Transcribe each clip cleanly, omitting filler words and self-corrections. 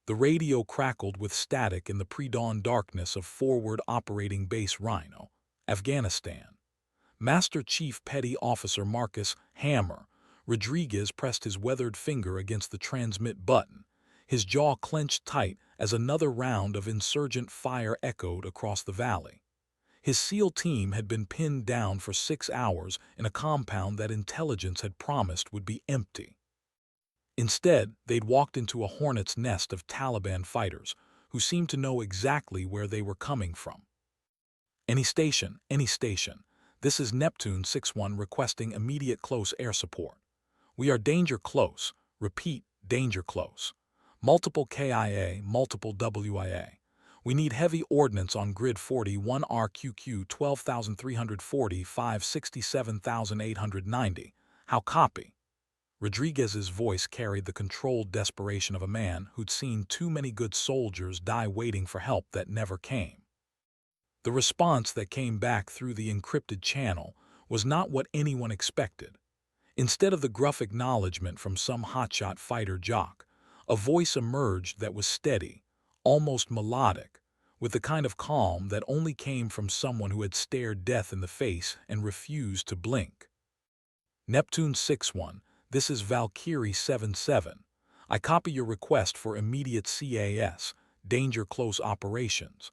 The radio crackled with static in the pre-dawn darkness of Forward Operating Base Rhino, Afghanistan. Master Chief Petty Officer Marcus Hammer Rodriguez pressed his weathered finger against the transmit button, his jaw clenched tight as another round of insurgent fire echoed across the valley. His SEAL team had been pinned down for 6 hours in a compound that intelligence had promised would be empty. Instead, they'd walked into a hornet's nest of Taliban fighters who seemed to know exactly where they were coming from. Any station, any station. This is Neptune 6-1 requesting immediate close air support. We are danger close. Repeat, danger close. Multiple KIA, multiple WIA. We need heavy ordnance on grid 41 RQQ 12,340 567,890. How copy? Rodriguez's voice carried the controlled desperation of a man who'd seen too many good soldiers die waiting for help that never came. The response that came back through the encrypted channel was not what anyone expected. Instead of the gruff acknowledgement from some hotshot fighter jock, a voice emerged that was steady, almost melodic, with the kind of calm that only came from someone who had stared death in the face and refused to blink. Neptune 6-1, this is Valkyrie 7-7. I copy your request for immediate CAS, danger close operations.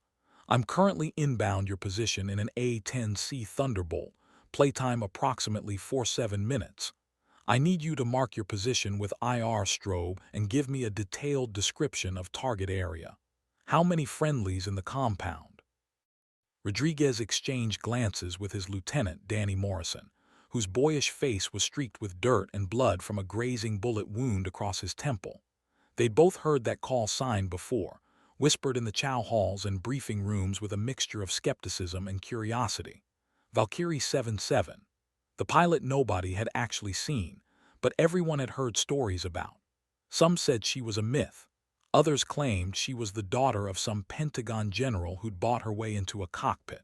I'm currently inbound your position in an A-10C Thunderbolt, playtime approximately 47 minutes. I need you to mark your position with IR strobe and give me a detailed description of target area. How many friendlies in the compound? Rodriguez exchanged glances with his lieutenant, Danny Morrison, whose boyish face was streaked with dirt and blood from a grazing bullet wound across his temple. They'd both heard that call sign before, whispered in the chow halls and briefing rooms with a mixture of skepticism and curiosity. Valkyrie 7-7. The pilot nobody had actually seen, but everyone had heard stories about. Some said she was a myth. Others claimed she was the daughter of some Pentagon general who'd bought her way into a cockpit.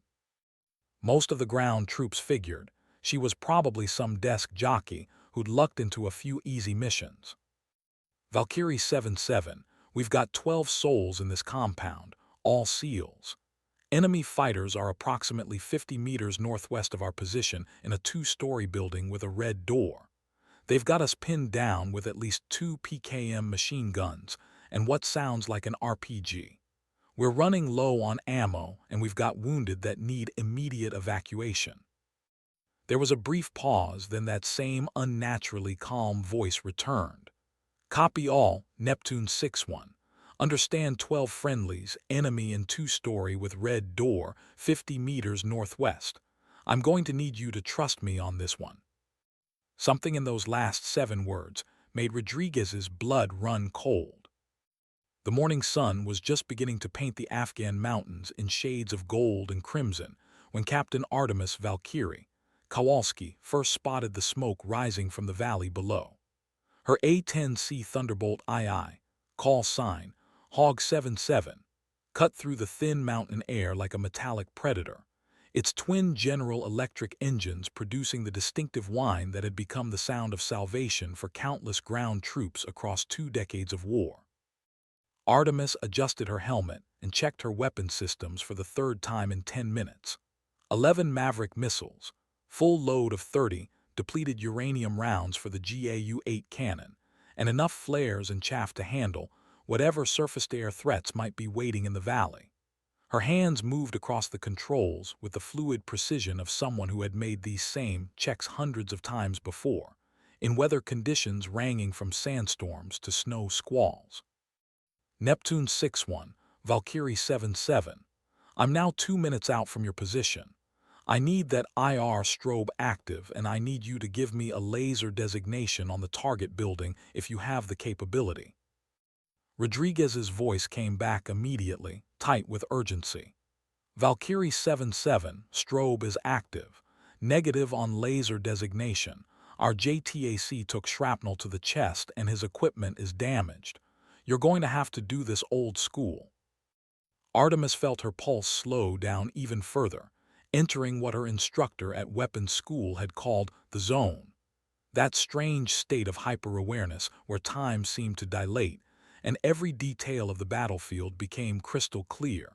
Most of the ground troops figured she was probably some desk jockey who'd lucked into a few easy missions. Valkyrie 7-7, we've got 12 souls in this compound, all SEALs. Enemy fighters are approximately 50 meters northwest of our position in a 2-story building with a red door. They've got us pinned down with at least 2 PKM machine guns and what sounds like an RPG. We're running low on ammo and we've got wounded that need immediate evacuation. There was a brief pause, then that same unnaturally calm voice returned. Copy all, Neptune 6-1. Understand 12 friendlies, enemy in 2-story with red door, 50 meters northwest. I'm going to need you to trust me on this one. Something in those last 7 words made Rodriguez's blood run cold. The morning sun was just beginning to paint the Afghan mountains in shades of gold and crimson when Captain Artemis Valkyrie Kowalski first spotted the smoke rising from the valley below. Her A-10C Thunderbolt II, call sign, Hog 7-7, cut through the thin mountain air like a metallic predator, its twin General Electric engines producing the distinctive whine that had become the sound of salvation for countless ground troops across 2 decades of war. Artemis adjusted her helmet and checked her weapon systems for the 3rd time in 10 minutes. 11 Maverick missiles, full load of 30 depleted uranium rounds for the GAU-8 cannon, and enough flares and chaff to handle whatever surface-to-air threats might be waiting in the valley. Her hands moved across the controls with the fluid precision of someone who had made these same checks hundreds of times before, in weather conditions ranging from sandstorms to snow squalls. Neptune 6-1, Valkyrie 7-7. I'm now 2 minutes out from your position. I need that IR strobe active, and I need you to give me a laser designation on the target building if you have the capability. Rodriguez's voice came back immediately, tight with urgency. Valkyrie 7-7, strobe is active. Negative on laser designation. Our JTAC took shrapnel to the chest and his equipment is damaged. You're going to have to do this old school. Artemis felt her pulse slow down even further, entering what her instructor at weapons school had called the zone. That strange state of hyper-awareness where time seemed to dilate, and every detail of the battlefield became crystal clear.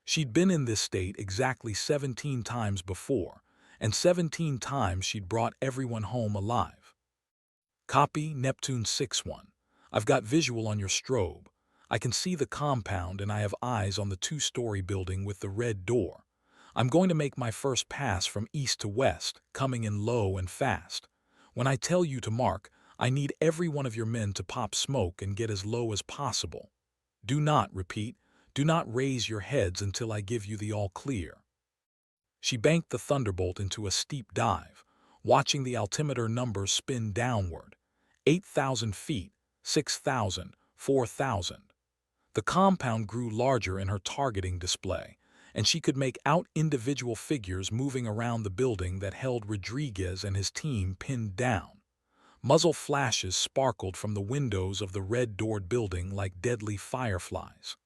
She'd been in this state exactly 17 times before, and 17 times she'd brought everyone home alive. Copy Neptune 6-1. I've got visual on your strobe. I can see the compound and I have eyes on the two-story building with the red door. I'm going to make my first pass from east to west, coming in low and fast. When I tell you to mark, I need every one of your men to pop smoke and get as low as possible. Do not, repeat, do not raise your heads until I give you the all clear. She banked the Thunderbolt into a steep dive, watching the altimeter numbers spin downward. 8,000 feet, 6,000, 4,000. The compound grew larger in her targeting display, and she could make out individual figures moving around the building that held Rodriguez and his team pinned down. Muzzle flashes sparkled from the windows of the red-doored building like deadly fireflies.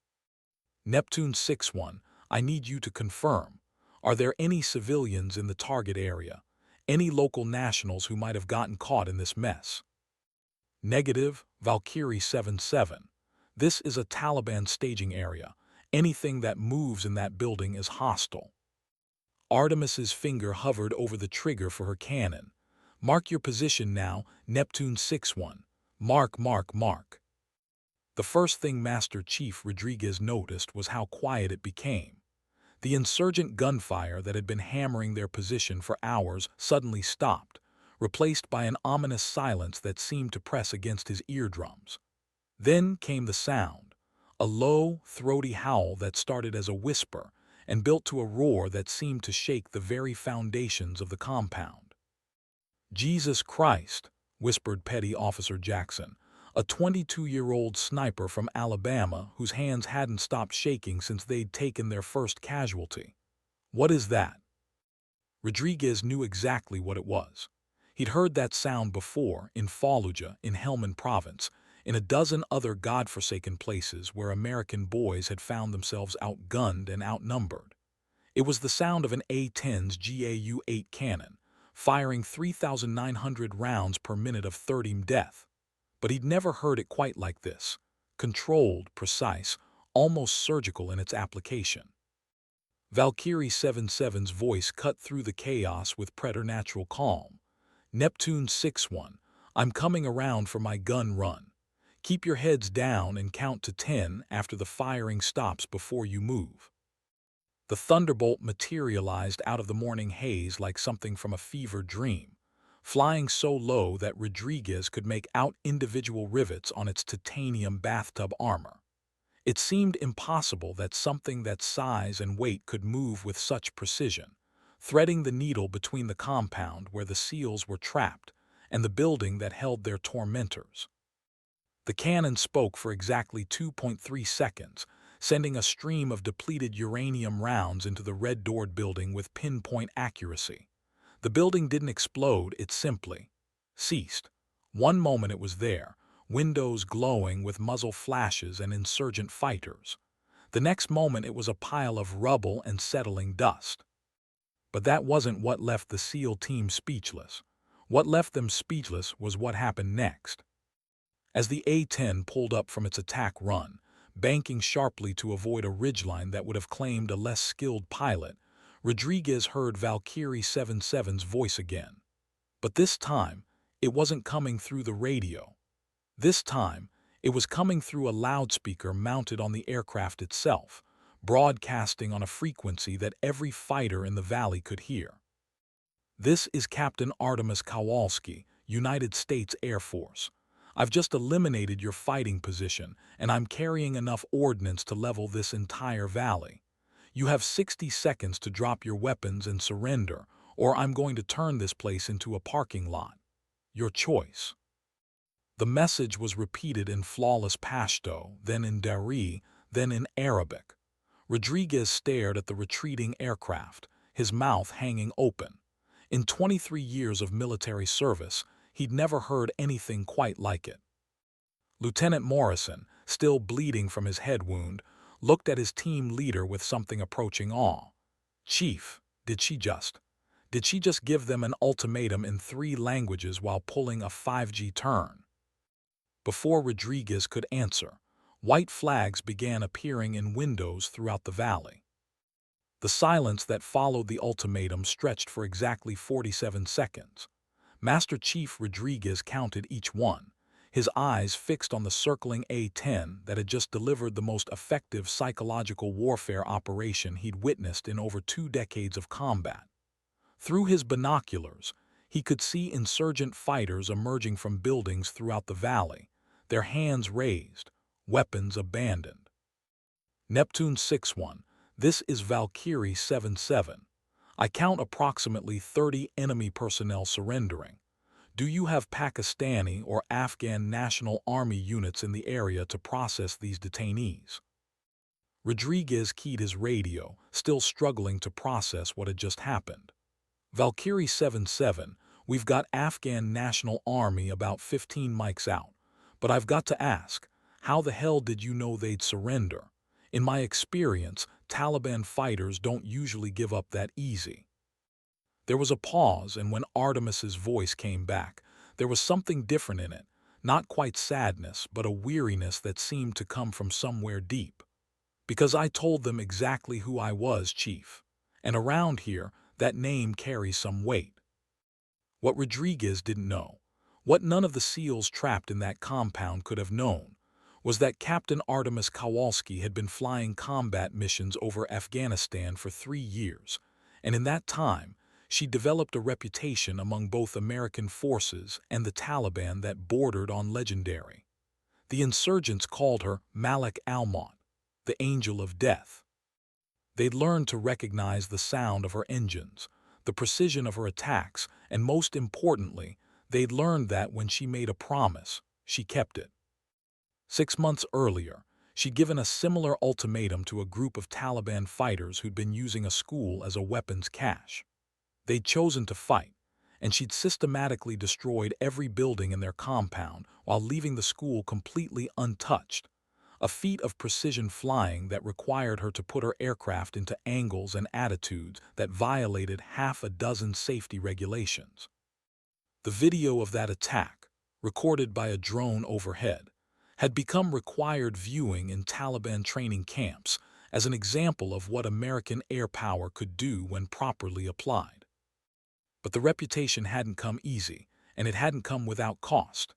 Neptune 6-1, I need you to confirm. Are there any civilians in the target area? Any local nationals who might have gotten caught in this mess? Negative, Valkyrie 7-7. This is a Taliban staging area. Anything that moves in that building is hostile. Artemis's finger hovered over the trigger for her cannon. Mark your position now, Neptune 6-1. Mark, mark, mark. The first thing Master Chief Rodriguez noticed was how quiet it became. The insurgent gunfire that had been hammering their position for hours suddenly stopped, replaced by an ominous silence that seemed to press against his eardrums. Then came the sound, a low, throaty howl that started as a whisper and built to a roar that seemed to shake the very foundations of the compound. Jesus Christ, whispered Petty Officer Jackson, a 22-year-old sniper from Alabama whose hands hadn't stopped shaking since they'd taken their first casualty. What is that? Rodriguez knew exactly what it was. He'd heard that sound before in Fallujah, in Helmand Province, in a dozen other godforsaken places where American boys had found themselves outgunned and outnumbered. It was the sound of an A-10's GAU-8 cannon, firing 3,900 rounds per minute of 30 death. But he'd never heard it quite like this, controlled, precise, almost surgical in its application. Valkyrie 7-7's voice cut through the chaos with preternatural calm. Neptune 6-1, I'm coming around for my gun run. Keep your heads down and count to 10 after the firing stops before you move. The Thunderbolt materialized out of the morning haze like something from a fever dream, flying so low that Rodriguez could make out individual rivets on its titanium bathtub armor. It seemed impossible that something that size and weight could move with such precision, threading the needle between the compound where the SEALs were trapped and the building that held their tormentors. The cannon spoke for exactly 2.3 seconds, sending a stream of depleted uranium rounds into the red-doored building with pinpoint accuracy. The building didn't explode, it simply ceased. One moment it was there, windows glowing with muzzle flashes and insurgent fighters. The next moment it was a pile of rubble and settling dust. But that wasn't what left the SEAL team speechless. What left them speechless was what happened next. As the A-10 pulled up from its attack run, banking sharply to avoid a ridgeline that would have claimed a less skilled pilot, Rodriguez heard Valkyrie 7-7's voice again. But this time, it wasn't coming through the radio. This time, it was coming through a loudspeaker mounted on the aircraft itself, broadcasting on a frequency that every fighter in the valley could hear. This is Captain Artemis Kowalski, United States Air Force. I've just eliminated your fighting position, and I'm carrying enough ordnance to level this entire valley. You have 60 seconds to drop your weapons and surrender, or I'm going to turn this place into a parking lot. Your choice. The message was repeated in flawless Pashto, then in Dari, then in Arabic. Rodriguez stared at the retreating aircraft, his mouth hanging open. In 23 years of military service, he'd never heard anything quite like it. Lieutenant Morrison, still bleeding from his head wound, looked at his team leader with something approaching awe. Chief, did she just give them an ultimatum in 3 languages while pulling a 5G turn? Before Rodriguez could answer, White flags began appearing in windows throughout the valley. The silence that followed the ultimatum stretched for exactly 47 seconds. Master Chief Rodriguez counted each one, his eyes fixed on the circling A-10 that had just delivered the most effective psychological warfare operation he'd witnessed in over 2 decades of combat. Through his binoculars, he could see insurgent fighters emerging from buildings throughout the valley, their hands raised, weapons abandoned. Neptune 6-1, this is Valkyrie 7-7. I count approximately 30 enemy personnel surrendering. Do you have Pakistani or Afghan National Army units in the area to process these detainees? Rodriguez keyed his radio, still struggling to process what had just happened. Valkyrie 7-7, we've got Afghan National Army about 15 mics out. But I've got to ask, how the hell did you know they'd surrender? In my experience, Taliban fighters don't usually give up that easy. There was a pause, and when Artemis's voice came back, there was something different in it, not quite sadness, but a weariness that seemed to come from somewhere deep. Because I told them exactly who I was, Chief. And around here, that name carries some weight. What Rodriguez didn't know, what none of the SEALs trapped in that compound could have known, was that Captain Artemis Kowalski had been flying combat missions over Afghanistan for 3 years, and in that time, she developed a reputation among both American forces and the Taliban that bordered on legendary. The insurgents called her Malik Almont, the Angel of Death. They'd learned to recognize the sound of her engines, the precision of her attacks, and most importantly, they'd learned that when she made a promise, she kept it. 6 months earlier, she'd given a similar ultimatum to a group of Taliban fighters who'd been using a school as a weapons cache. They'd chosen to fight, and she'd systematically destroyed every building in their compound while leaving the school completely untouched, a feat of precision flying that required her to put her aircraft into angles and attitudes that violated half a dozen safety regulations. The video of that attack, recorded by a drone overhead, had become required viewing in Taliban training camps as an example of what American air power could do when properly applied. But the reputation hadn't come easy, and it hadn't come without cost.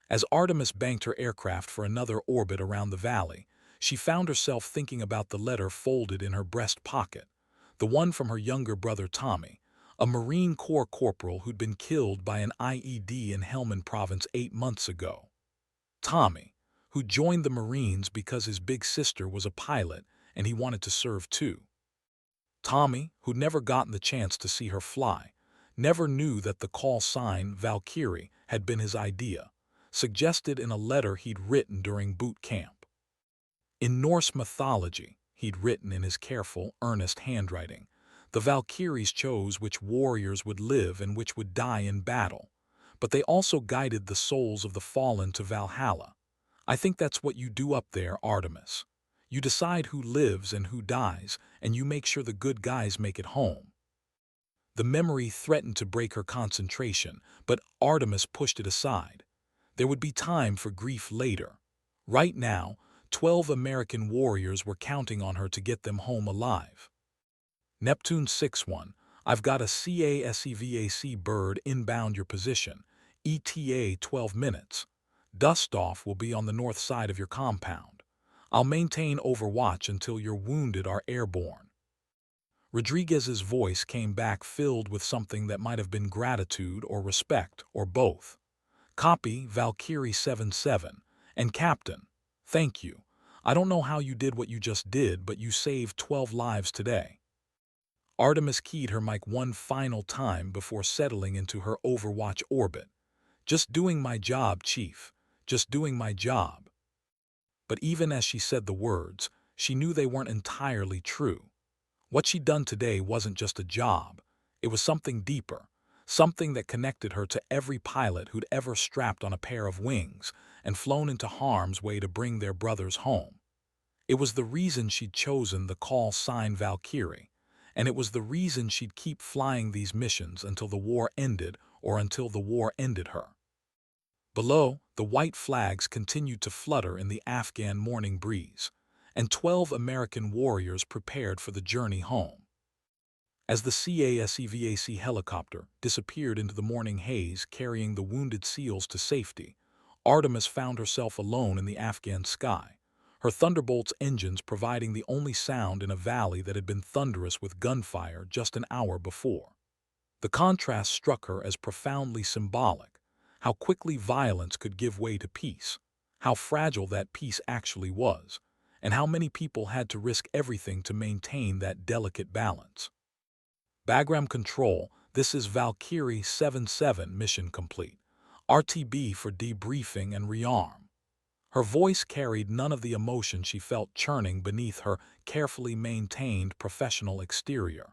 As Artemis banked her aircraft for another orbit around the valley, she found herself thinking about the letter folded in her breast pocket, the one from her younger brother Tommy, a Marine Corps corporal who'd been killed by an IED in Helmand Province 8 months ago. Tommy, who joined the Marines because his big sister was a pilot and he wanted to serve too. Tommy, who'd never gotten the chance to see her fly, never knew that the call sign Valkyrie had been his idea, suggested in a letter he'd written during boot camp. In Norse mythology, he'd written in his careful, earnest handwriting, the Valkyries chose which warriors would live and which would die in battle, but they also guided the souls of the fallen to Valhalla. I think that's what you do up there, Artemis. You decide who lives and who dies, and you make sure the good guys make it home. The memory threatened to break her concentration, but Artemis pushed it aside. There would be time for grief later. Right now, 12 American warriors were counting on her to get them home alive. Neptune 6-1, I've got a CASEVAC bird inbound your position. ETA 12 minutes. Dust-off will be on the north side of your compound. I'll maintain overwatch until your wounded are airborne. Rodriguez's voice came back filled with something that might have been gratitude or respect or both. Copy, Valkyrie 7-7. And Captain, thank you. I don't know how you did what you just did, but you saved 12 lives today. Artemis keyed her mic one final time before settling into her overwatch orbit. Just doing my job, Chief. Just doing my job. But even as she said the words, she knew they weren't entirely true. What she'd done today wasn't just a job. It was something deeper, something that connected her to every pilot who'd ever strapped on a pair of wings and flown into harm's way to bring their brothers home. It was the reason she'd chosen the call sign Valkyrie, and it was the reason she'd keep flying these missions until the war ended or until the war ended her. Below, the white flags continued to flutter in the Afghan morning breeze, and 12 American warriors prepared for the journey home. As the CASEVAC helicopter disappeared into the morning haze carrying the wounded SEALs to safety, Artemis found herself alone in the Afghan sky, her Thunderbolt's engines providing the only sound in a valley that had been thunderous with gunfire just an hour before. The contrast struck her as profoundly symbolic, how quickly violence could give way to peace, how fragile that peace actually was, and how many people had to risk everything to maintain that delicate balance. Bagram Control, this is Valkyrie 77 mission complete. RTB for debriefing and rearm. Her voice carried none of the emotion she felt churning beneath her carefully maintained professional exterior.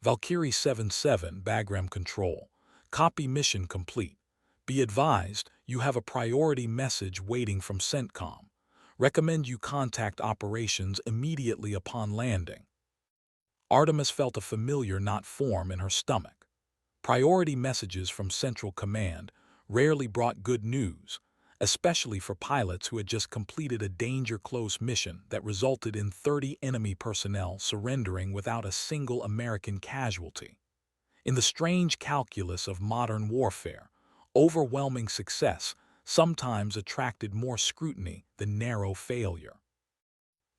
Valkyrie 77 Bagram Control. Copy mission complete. Be advised, you have a priority message waiting from CENTCOM. Recommend you contact operations immediately upon landing. Artemis felt a familiar knot form in her stomach. Priority messages from Central Command rarely brought good news, especially for pilots who had just completed a danger-close mission that resulted in 30 enemy personnel surrendering without a single American casualty. In the strange calculus of modern warfare, overwhelming success sometimes attracted more scrutiny than narrow failure.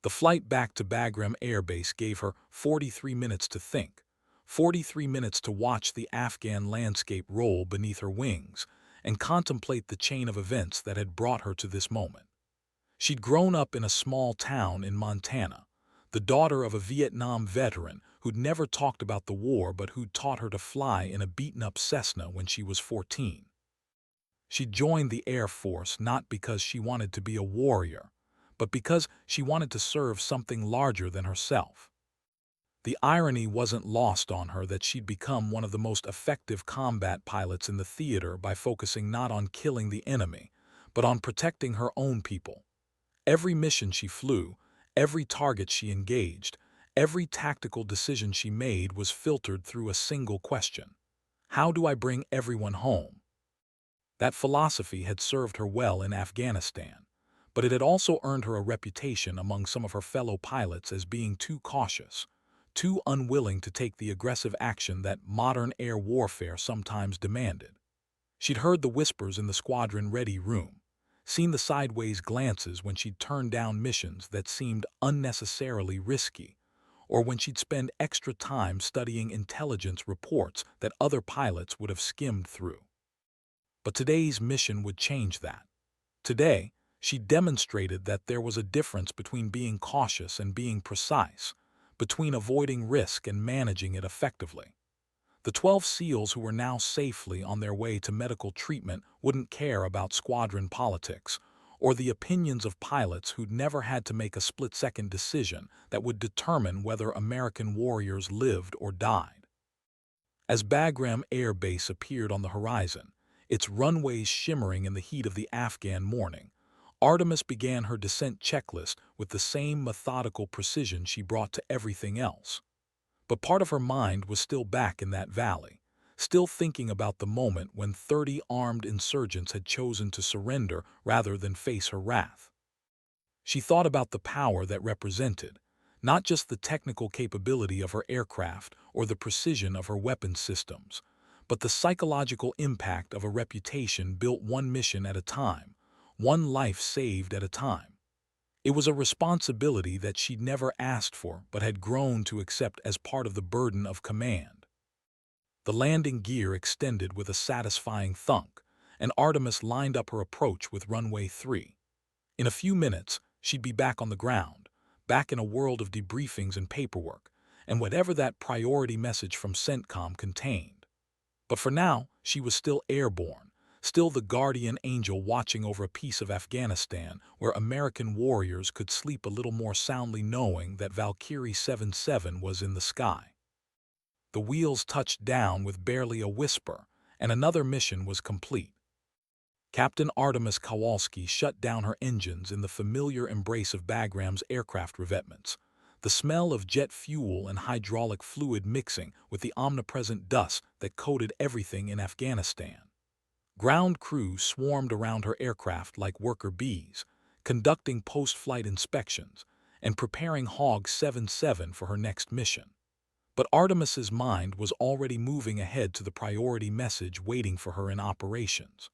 The flight back to Bagram Air Base gave her 43 minutes to think, 43 minutes to watch the Afghan landscape roll beneath her wings and contemplate the chain of events that had brought her to this moment. She'd grown up in a small town in Montana, the daughter of a Vietnam veteran who'd never talked about the war but who'd taught her to fly in a beaten-up Cessna when she was 14. She'd joined the Air Force not because she wanted to be a warrior, but because she wanted to serve something larger than herself. The irony wasn't lost on her that she'd become one of the most effective combat pilots in the theater by focusing not on killing the enemy, but on protecting her own people. Every mission she flew, every target she engaged, every tactical decision she made was filtered through a single question: how do I bring everyone home? That philosophy had served her well in Afghanistan, but it had also earned her a reputation among some of her fellow pilots as being too cautious, too unwilling to take the aggressive action that modern air warfare sometimes demanded. She'd heard the whispers in the squadron-ready room, seen the sideways glances when she'd turned down missions that seemed unnecessarily risky, or when she'd spend extra time studying intelligence reports that other pilots would have skimmed through. But today's mission would change that. Today, she demonstrated that there was a difference between being cautious and being precise, between avoiding risk and managing it effectively. The 12 SEALs who were now safely on their way to medical treatment wouldn't care about squadron politics or the opinions of pilots who'd never had to make a split-second decision that would determine whether American warriors lived or died. As Bagram Air Base appeared on the horizon, its runways shimmering in the heat of the Afghan morning, Artemis began her descent checklist with the same methodical precision she brought to everything else. But part of her mind was still back in that valley, still thinking about the moment when 30 armed insurgents had chosen to surrender rather than face her wrath. She thought about the power that represented, not just the technical capability of her aircraft or the precision of her weapons systems, but the psychological impact of a reputation built one mission at a time, one life saved at a time. It was a responsibility that she'd never asked for but had grown to accept as part of the burden of command. The landing gear extended with a satisfying thunk, and Artemis lined up her approach with runway 3. In a few minutes, she'd be back on the ground, back in a world of debriefings and paperwork, and whatever that priority message from CENTCOM contained. But for now, she was still airborne, still the guardian angel watching over a piece of Afghanistan where American warriors could sleep a little more soundly knowing that Valkyrie 77 was in the sky. The wheels touched down with barely a whisper, and another mission was complete. Captain Artemis Kowalski shut down her engines in the familiar embrace of Bagram's aircraft revetments, the smell of jet fuel and hydraulic fluid mixing with the omnipresent dust that coated everything in Afghanistan. Ground crew swarmed around her aircraft like worker bees, conducting post-flight inspections and preparing HOG 77 for her next mission. But Artemis's mind was already moving ahead to the priority message waiting for her in operations.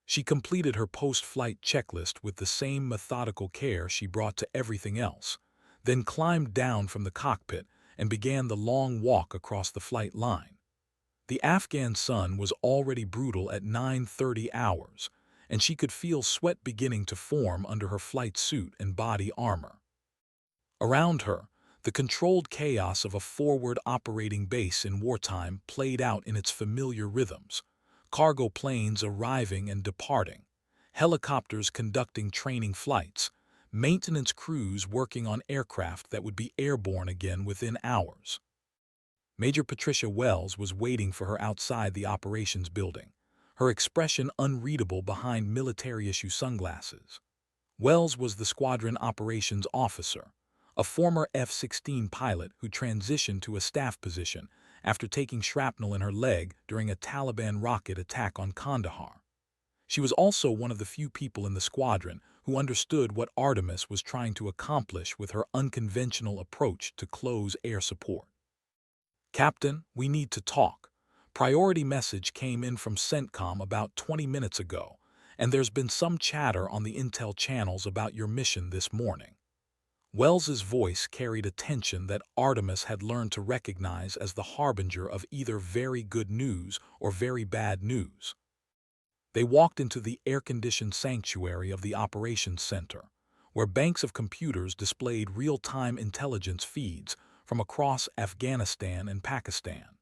She completed her post-flight checklist with the same methodical care she brought to everything else, then climbed down from the cockpit and began the long walk across the flight line. The Afghan sun was already brutal at 9:30 hours, and she could feel sweat beginning to form under her flight suit and body armor. Around her, the controlled chaos of a forward operating base in wartime played out in its familiar rhythms. Cargo planes arriving and departing, helicopters conducting training flights, maintenance crews working on aircraft that would be airborne again within hours. Major Patricia Wells was waiting for her outside the operations building, her expression unreadable behind military-issue sunglasses. Wells was the squadron operations officer, a former F-16 pilot who transitioned to a staff position after taking shrapnel in her leg during a Taliban rocket attack on Kandahar. She was also one of the few people in the squadron who understood what Artemis was trying to accomplish with her unconventional approach to close air support. "Captain, we need to talk. Priority message came in from CENTCOM about 20 minutes ago, and there's been some chatter on the intel channels about your mission this morning." Wells's voice carried a tension that Artemis had learned to recognize as the harbinger of either very good news or very bad news. They walked into the air-conditioned sanctuary of the operations center, where banks of computers displayed real-time intelligence feeds from across Afghanistan and Pakistan.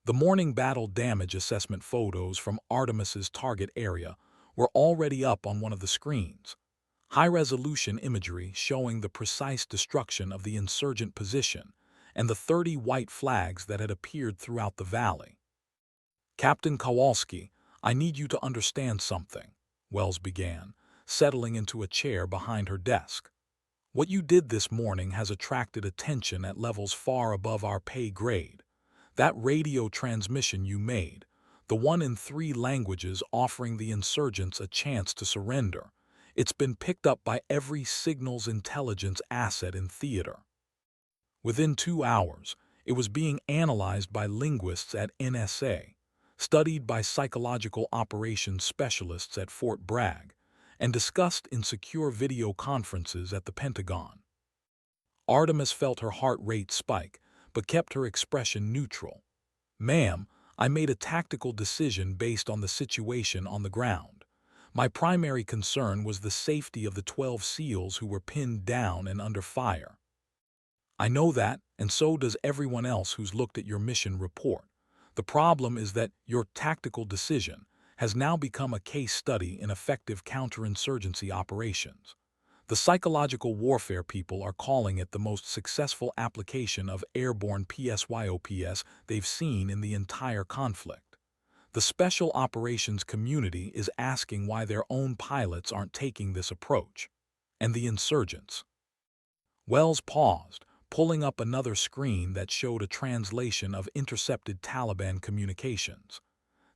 The morning battle damage assessment photos from Artemis's target area were already up on one of the screens, high-resolution imagery showing the precise destruction of the insurgent position and the 30 white flags that had appeared throughout the valley. "Captain Kowalski, I need you to understand something," Wells began, settling into a chair behind her desk. "What you did this morning has attracted attention at levels far above our pay grade. That radio transmission you made, the one in 3 languages offering the insurgents a chance to surrender, it's been picked up by every signals intelligence asset in theater. Within 2 hours, it was being analyzed by linguists at NSA, studied by psychological operations specialists at Fort Bragg, and discussed in secure video conferences at the Pentagon." Artemis felt her heart rate spike, but kept her expression neutral. "Ma'am, I made a tactical decision based on the situation on the ground. My primary concern was the safety of the 12 SEALs who were pinned down and under fire. I know that, and so does everyone else who's looked at your mission report. The problem is that your tactical decision has now become a case study in effective counterinsurgency operations. The psychological warfare people are calling it the most successful application of airborne PSYOPS they've seen in the entire conflict. The special operations community is asking why their own pilots aren't taking this approach. And the insurgents." Wells paused, pulling up another screen that showed a translation of intercepted Taliban communications.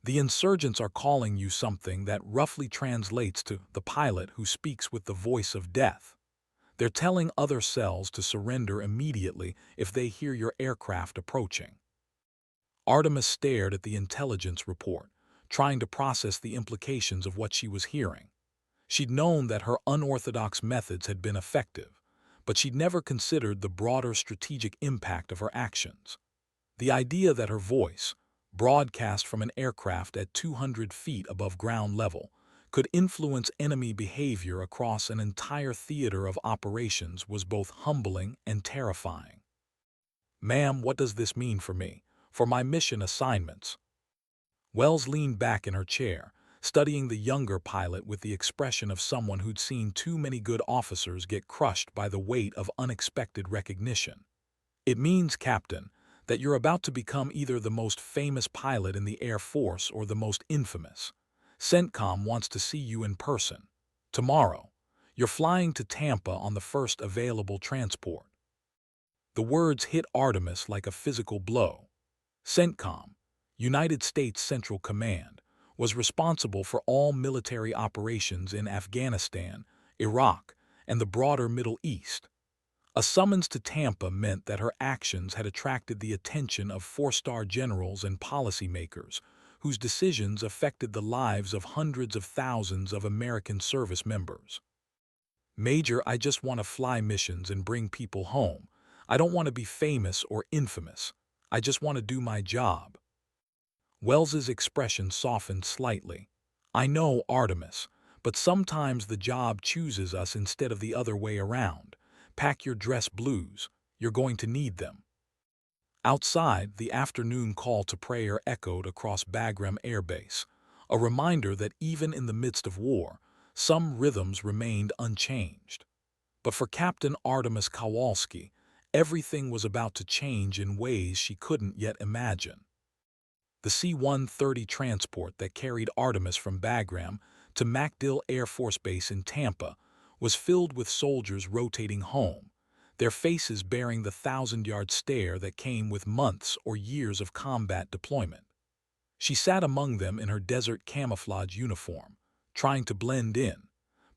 "The insurgents are calling you something that roughly translates to the pilot who speaks with the voice of death. They're telling other cells to surrender immediately if they hear your aircraft approaching." Artemis stared at the intelligence report, trying to process the implications of what she was hearing. She'd known that her unorthodox methods had been effective, but she'd never considered the broader strategic impact of her actions. The idea that her voice, broadcast from an aircraft at 200 feet above ground level, could influence enemy behavior across an entire theater of operations was both humbling and terrifying. "Ma'am, what does this mean for me, for my mission assignments?" Wells leaned back in her chair, studying the younger pilot with the expression of someone who'd seen too many good officers get crushed by the weight of unexpected recognition. "It means, Captain, that you're about to become either the most famous pilot in the Air Force or the most infamous. CENTCOM wants to see you in person. Tomorrow, you're flying to Tampa on the first available transport." The words hit Artemis like a physical blow. CENTCOM, United States Central Command, was responsible for all military operations in Afghanistan, Iraq, and the broader Middle East. A summons to Tampa meant that her actions had attracted the attention of four-star generals and policymakers, whose decisions affected the lives of hundreds of thousands of American service members. "Major, I just want to fly missions and bring people home. I don't want to be famous or infamous. I just want to do my job." Wells's expression softened slightly. "I know, Artemis, but sometimes the job chooses us instead of the other way around. Pack your dress blues. You're going to need them." Outside, the afternoon call to prayer echoed across Bagram Air Base, a reminder that even in the midst of war, some rhythms remained unchanged. But for Captain Artemis Kowalski, everything was about to change in ways she couldn't yet imagine. The C-130 transport that carried Artemis from Bagram to MacDill Air Force Base in Tampa was filled with soldiers rotating home, their faces bearing the thousand-yard stare that came with months or years of combat deployment. She sat among them in her desert camouflage uniform, trying to blend in,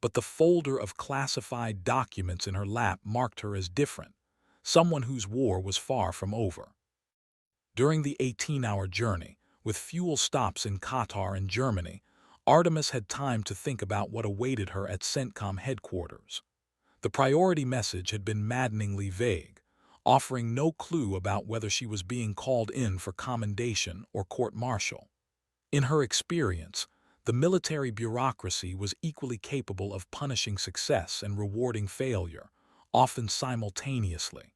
but the folder of classified documents in her lap marked her as different, someone whose war was far from over. During the 18-hour journey, with fuel stops in Qatar and Germany, Artemis had time to think about what awaited her at CENTCOM headquarters. The priority message had been maddeningly vague, offering no clue about whether she was being called in for commendation or court-martial. In her experience, the military bureaucracy was equally capable of punishing success and rewarding failure, often simultaneously.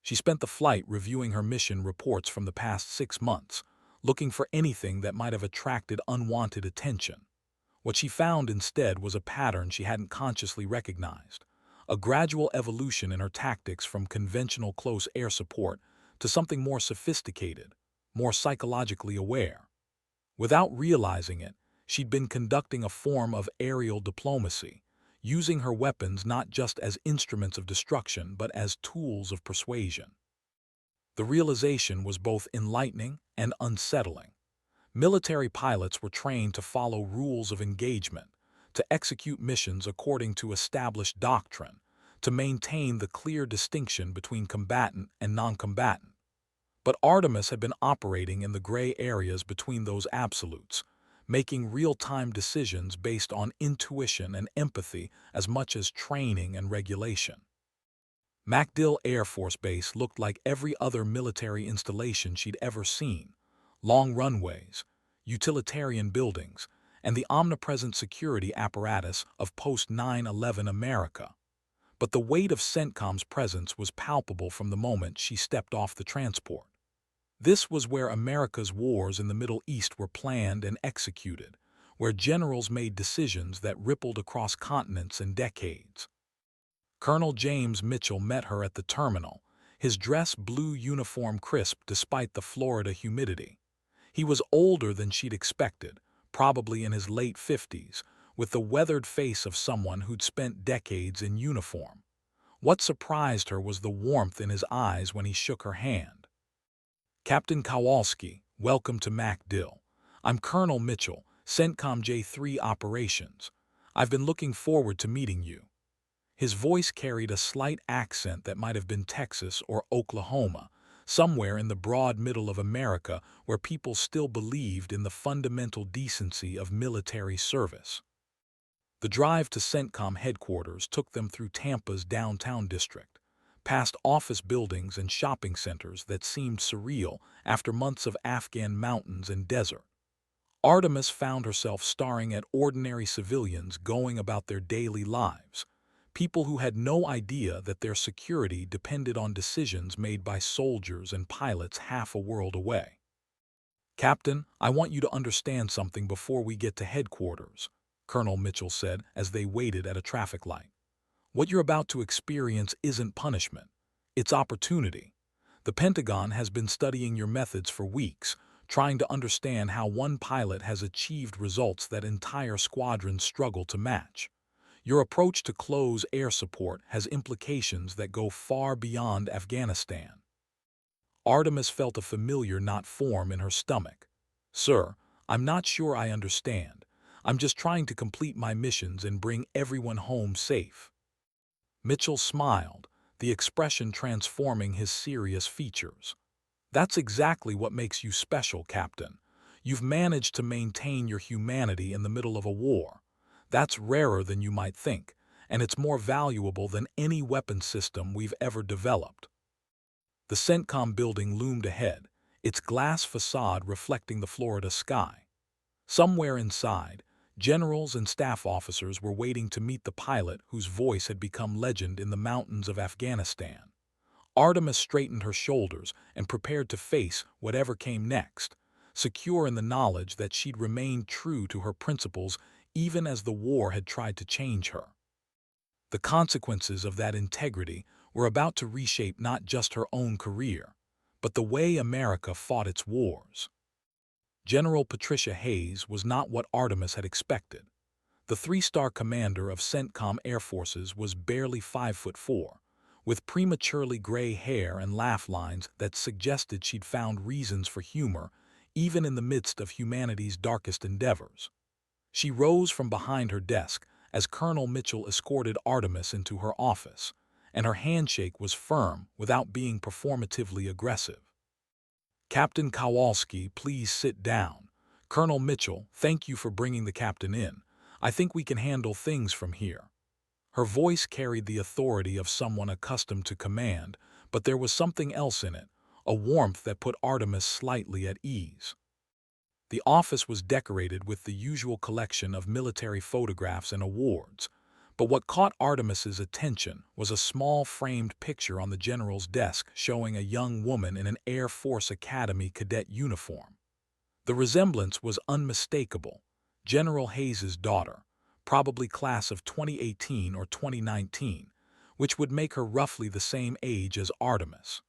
She spent the flight reviewing her mission reports from the past 6 months, looking for anything that might have attracted unwanted attention. What she found instead was a pattern she hadn't consciously recognized, a gradual evolution in her tactics from conventional close air support to something more sophisticated, more psychologically aware. Without realizing it, she'd been conducting a form of aerial diplomacy, using her weapons not just as instruments of destruction but as tools of persuasion. The realization was both enlightening and unsettling. Military pilots were trained to follow rules of engagement, to execute missions according to established doctrine, to maintain the clear distinction between combatant and non-combatant. But Artemis had been operating in the gray areas between those absolutes, making real-time decisions based on intuition and empathy as much as training and regulation. MacDill Air Force Base looked like every other military installation she'd ever seen: long runways, utilitarian buildings, and the omnipresent security apparatus of post-9/11 America. But the weight of CENTCOM's presence was palpable from the moment she stepped off the transport. This was where America's wars in the Middle East were planned and executed, where generals made decisions that rippled across continents and decades. Colonel James Mitchell met her at the terminal, his dress blue uniform crisp despite the Florida humidity. He was older than she'd expected, probably in his late 50s, with the weathered face of someone who'd spent decades in uniform. What surprised her was the warmth in his eyes when he shook her hand. "Captain Kowalski, welcome to MacDill. I'm Colonel Mitchell, CENTCOM J3 Operations. I've been looking forward to meeting you." His voice carried a slight accent that might have been Texas or Oklahoma, somewhere in the broad middle of America where people still believed in the fundamental decency of military service. The drive to CENTCOM headquarters took them through Tampa's downtown district, past office buildings and shopping centers that seemed surreal after months of Afghan mountains and desert. Artemis found herself staring at ordinary civilians going about their daily lives, people who had no idea that their security depended on decisions made by soldiers and pilots half a world away. "Captain, I want you to understand something before we get to headquarters," Colonel Mitchell said as they waited at a traffic light. "What you're about to experience isn't punishment. It's opportunity. The Pentagon has been studying your methods for weeks, trying to understand how one pilot has achieved results that entire squadrons struggle to match. Your approach to close air support has implications that go far beyond Afghanistan." Artemis felt a familiar knot form in her stomach. "Sir, I'm not sure I understand. I'm just trying to complete my missions and bring everyone home safe." Mitchell smiled, the expression transforming his serious features. "That's exactly what makes you special, Captain. You've managed to maintain your humanity in the middle of a war. That's rarer than you might think, and it's more valuable than any weapon system we've ever developed." The CENTCOM building loomed ahead, its glass facade reflecting the Florida sky. Somewhere inside, generals and staff officers were waiting to meet the pilot whose voice had become legend in the mountains of Afghanistan. Artemis straightened her shoulders and prepared to face whatever came next, secure in the knowledge that she'd remained true to her principles even as the war had tried to change her. The consequences of that integrity were about to reshape not just her own career, but the way America fought its wars. General Patricia Hayes was not what Artemis had expected. The three-star commander of CENTCOM Air Forces was barely 5'4", with prematurely gray hair and laugh lines that suggested she'd found reasons for humor even in the midst of humanity's darkest endeavors. She rose from behind her desk as Colonel Mitchell escorted Artemis into her office, and her handshake was firm without being performatively aggressive. "Captain Kowalski, please sit down. Colonel Mitchell, thank you for bringing the captain in. I think we can handle things from here." Her voice carried the authority of someone accustomed to command, but there was something else in it, a warmth that put Artemis slightly at ease. The office was decorated with the usual collection of military photographs and awards, but what caught Artemis's attention was a small framed picture on the general's desk showing a young woman in an Air Force Academy cadet uniform. The resemblance was unmistakable. General Hayes's daughter, probably class of 2018 or 2019, which would make her roughly the same age as Artemis.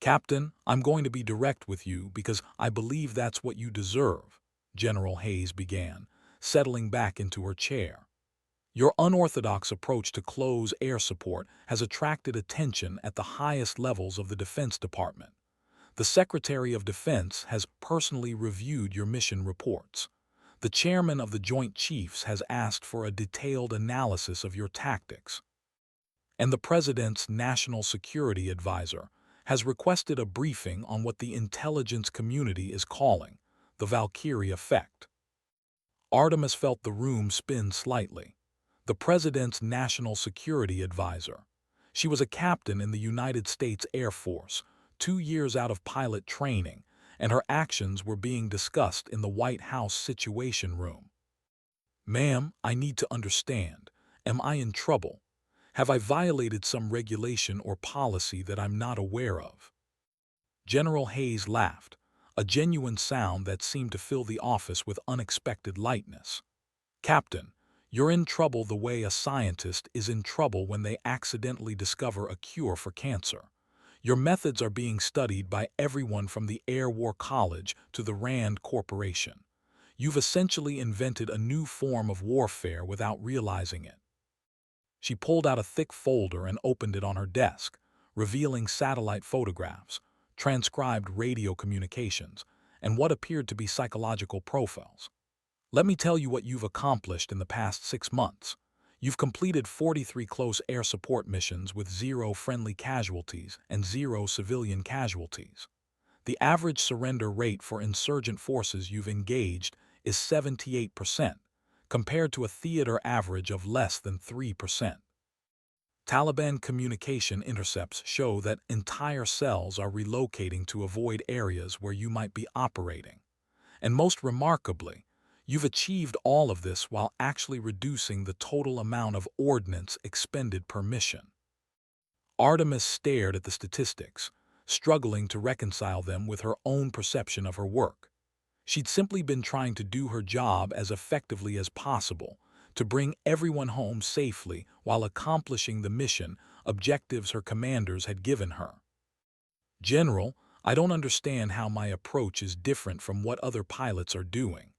"Captain, I'm going to be direct with you because I believe that's what you deserve," General Hayes began, settling back into her chair. "Your unorthodox approach to close air support has attracted attention at the highest levels of the Defense Department. The Secretary of Defense has personally reviewed your mission reports. The Chairman of the Joint Chiefs has asked for a detailed analysis of your tactics. And the President's National Security Advisor has requested a briefing on what the intelligence community is calling the Valkyrie effect." Artemis felt the room spin slightly. The President's National Security Advisor. She was a captain in the United States Air Force, 2 years out of pilot training, and her actions were being discussed in the White House Situation Room. "Ma'am, I need to understand. Am I in trouble? Have I violated some regulation or policy that I'm not aware of?" General Hayes laughed, a genuine sound that seemed to fill the office with unexpected lightness. "Captain, you're in trouble the way a scientist is in trouble when they accidentally discover a cure for cancer. Your methods are being studied by everyone from the Air War College to the Rand Corporation. You've essentially invented a new form of warfare without realizing it." She pulled out a thick folder and opened it on her desk, revealing satellite photographs, transcribed radio communications, and what appeared to be psychological profiles. "Let me tell you what you've accomplished in the past 6 months. You've completed 43 close air support missions with 0 friendly casualties and 0 civilian casualties. The average surrender rate for insurgent forces you've engaged is 78%, compared to a theater average of less than 3%. Taliban communication intercepts show that entire cells are relocating to avoid areas where you might be operating. And most remarkably, you've achieved all of this while actually reducing the total amount of ordnance expended per mission." Artemis stared at the statistics, struggling to reconcile them with her own perception of her work. She'd simply been trying to do her job as effectively as possible, to bring everyone home safely while accomplishing the mission objectives her commanders had given her. "General, I don't understand how my approach is different from what other pilots are doing.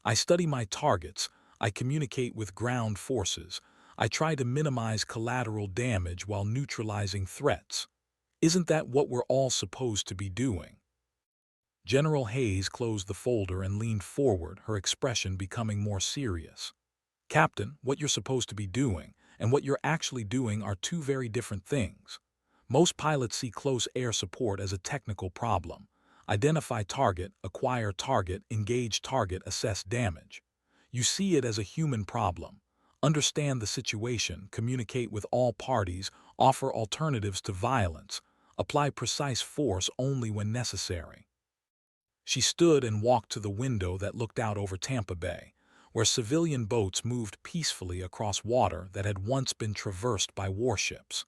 I study my targets, I communicate with ground forces, I try to minimize collateral damage while neutralizing threats. Isn't that what we're all supposed to be doing?" General Hayes closed the folder and leaned forward, her expression becoming more serious. Captain, what you're supposed to be doing and what you're actually doing are two very different things. Most pilots see close air support as a technical problem. Identify target, acquire target, engage target, assess damage. You see it as a human problem. Understand the situation, communicate with all parties, offer alternatives to violence, apply precise force only when necessary. She stood and walked to the window that looked out over Tampa Bay, where civilian boats moved peacefully across water that had once been traversed by warships.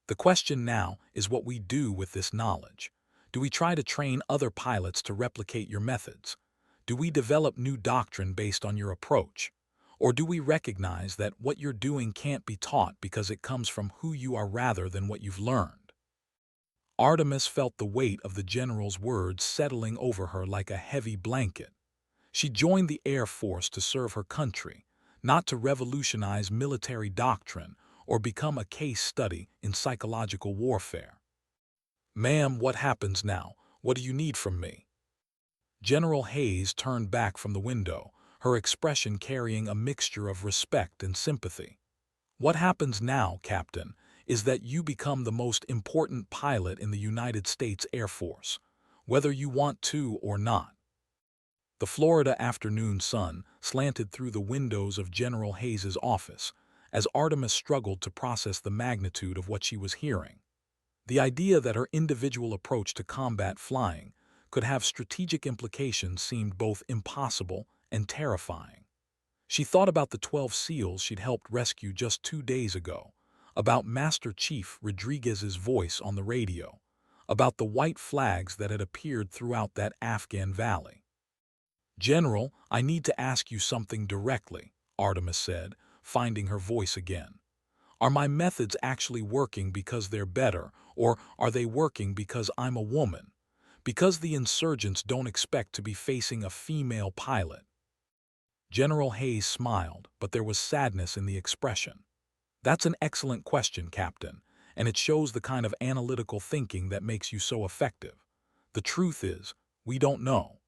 The question now is what we do with this knowledge. Do we try to train other pilots to replicate your methods? Do we develop new doctrine based on your approach? Or do we recognize that what you're doing can't be taught because it comes from who you are rather than what you've learned? Artemis felt the weight of the general's words settling over her like a heavy blanket. She joined the Air Force to serve her country, not to revolutionize military doctrine or become a case study in psychological warfare. "Ma'am, what happens now? What do you need from me?" General Hayes turned back from the window, her expression carrying a mixture of respect and sympathy. "What happens now, Captain, is that you become the most important pilot in the United States Air Force, whether you want to or not." The Florida afternoon sun slanted through the windows of General Hayes's office as Artemis struggled to process the magnitude of what she was hearing. The idea that her individual approach to combat flying could have strategic implications seemed both impossible and terrifying. She thought about the 12 SEALs she'd helped rescue just 2 days ago, about Master Chief Rodriguez's voice on the radio, about the white flags that had appeared throughout that Afghan valley. "General, I need to ask you something directly," Artemis said, finding her voice again. "Are my methods actually working because they're better, or are they working because I'm a woman? Because the insurgents don't expect to be facing a female pilot?" General Hayes smiled, but there was sadness in the expression. "That's an excellent question, Captain, and it shows the kind of analytical thinking that makes you so effective. The truth is, we don't know.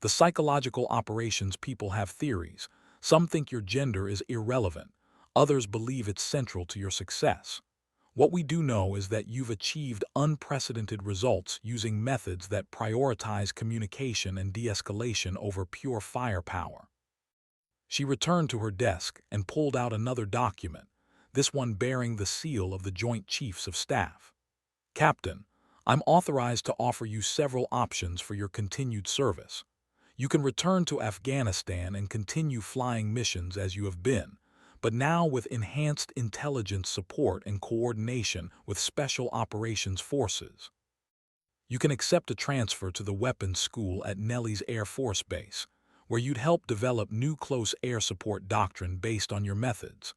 The psychological operations people have theories. Some think your gender is irrelevant. Others believe it's central to your success. What we do know is that you've achieved unprecedented results using methods that prioritize communication and de-escalation over pure firepower." She returned to her desk and pulled out another document, this one bearing the seal of the Joint Chiefs of Staff. "Captain, I'm authorized to offer you several options for your continued service. You can return to Afghanistan and continue flying missions as you have been, but now with enhanced intelligence support and coordination with Special Operations Forces. You can accept a transfer to the weapons school at Nellis Air Force Base, where you'd help develop new close air support doctrine based on your methods.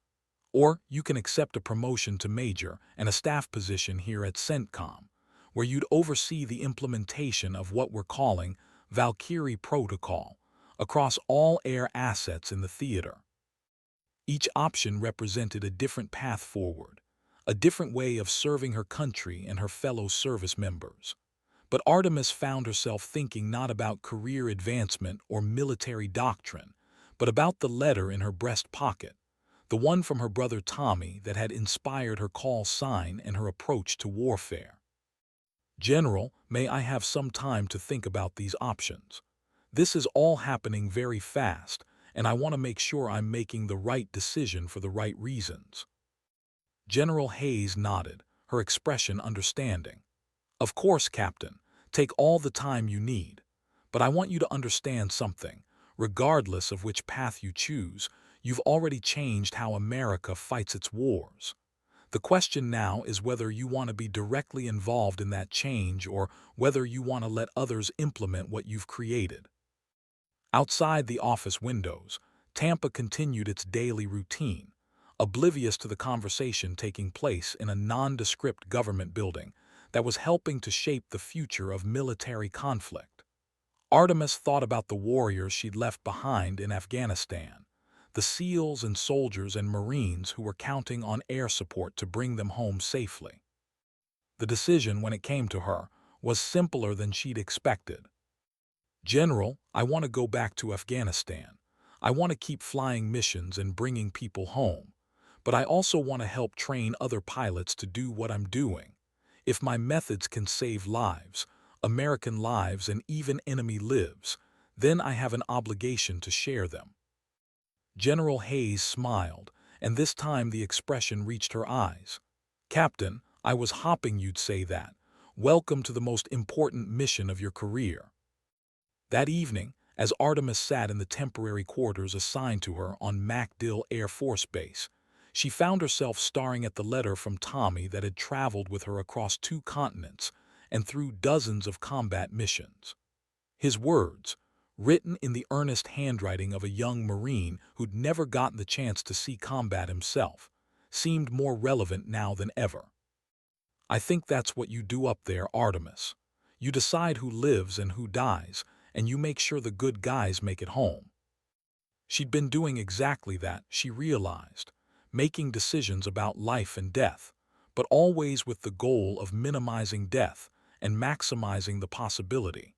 Or you can accept a promotion to major and a staff position here at CENTCOM, where you'd oversee the implementation of what we're calling Valkyrie Protocol across all air assets in the theater." Each option represented a different path forward, a different way of serving her country and her fellow service members. But Artemis found herself thinking not about career advancement or military doctrine, but about the letter in her breast pocket, the one from her brother Tommy that had inspired her call sign and her approach to warfare. "General, may I have some time to think about these options? This is all happening very fast, and I want to make sure I'm making the right decision for the right reasons." General Hayes nodded, her expression understanding. "Of course, Captain. Take all the time you need. But I want you to understand something. Regardless of which path you choose, you've already changed how America fights its wars. The question now is whether you want to be directly involved in that change or whether you want to let others implement what you've created." Outside the office windows, Tampa continued its daily routine, oblivious to the conversation taking place in a nondescript government building that was helping to shape the future of military conflict. Artemis thought about the warriors she'd left behind in Afghanistan, the SEALs and soldiers and Marines who were counting on air support to bring them home safely. The decision, when it came to her, was simpler than she'd expected. General, I want to go back to Afghanistan. I want to keep flying missions and bringing people home. But I also want to help train other pilots to do what I'm doing. If my methods can save lives, American lives and even enemy lives, then I have an obligation to share them. General Hayes smiled, and this time the expression reached her eyes. Captain, I was hoping you'd say that. Welcome to the most important mission of your career. That evening, as Artemis sat in the temporary quarters assigned to her on MacDill Air Force Base, she found herself staring at the letter from Tommy that had traveled with her across 2 continents and through dozens of combat missions. His words, written in the earnest handwriting of a young Marine who'd never gotten the chance to see combat himself, seemed more relevant now than ever. I think that's what you do up there, Artemis. You decide who lives and who dies, and you make sure the good guys make it home. She'd been doing exactly that, she realized, making decisions about life and death, but always with the goal of minimizing death and maximizing the possibility.